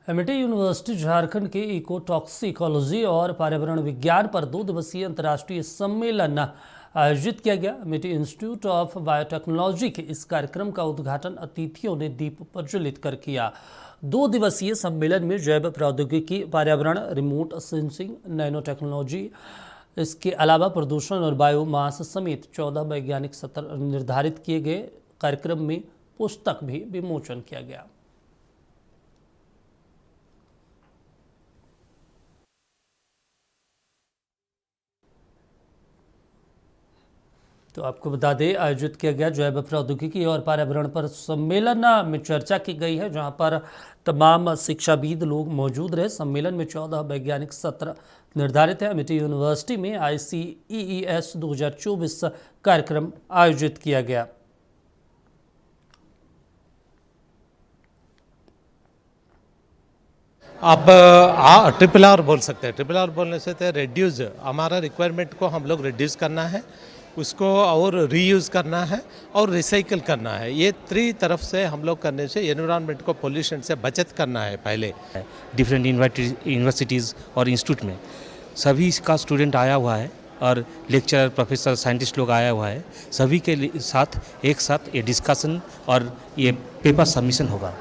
Amity university Jharkhand के eco toxicology और पर्यावरण विज्ञान पर 2 दिवसीय अंतर्राष्ट्रीय सम्मेलन आयोजित किया गया। एमिटी इंस्टीट्यूट ऑफ बायोटेक्नोलॉजी के इस कार्यक्रम का उद्घाटन अतिथियों ने दीप प्रज्वलित कर किया। 2 दिवसीय सम्मेलन में जैव प्रौद्योगिकी, पर्यावरण, रिमोट सेंसिंग, नैनो टेक्नोलॉजी, इसके अलावा प्रदूषण और बायोमास समेत 14 वैज्ञानिक सत्र निर्धारित किए गए। कार्यक्रम में पुस्तक भी विमोचन किया गया। तो आपको बता दें, आयोजित किया गया जैव प्रौद्योगिकी और पर्यावरण पर सम्मेलन में चर्चा की गई है, जहां पर तमाम शिक्षाविद लोग मौजूद रहे। सम्मेलन में 14 वैज्ञानिक सत्र निर्धारित है। एमिटी यूनिवर्सिटी में ICEES 2024 कार्यक्रम आयोजित किया गया। अब ट्रिपल आर बोल सकते हैं। ट्रिपल आर बोलने से तो रिड्यूस, हमारा रिक्वायरमेंट को हम लोग रिड्यूस करना है, उसको और रीयूज़ करना है और रिसाइकिल करना है। ये 3 तरफ से हम लोग करने से एनवायरनमेंट को पोल्यूशन से बचत करना है। पहले डिफरेंट यूनिवर्सिटीज़ और इंस्टीट्यूट में सभी का स्टूडेंट आया हुआ है और लेक्चरर, प्रोफेसर, साइंटिस्ट लोग आया हुआ है। सभी के साथ एक साथ ये डिस्कशन और ये पेपर सबमिशन होगा।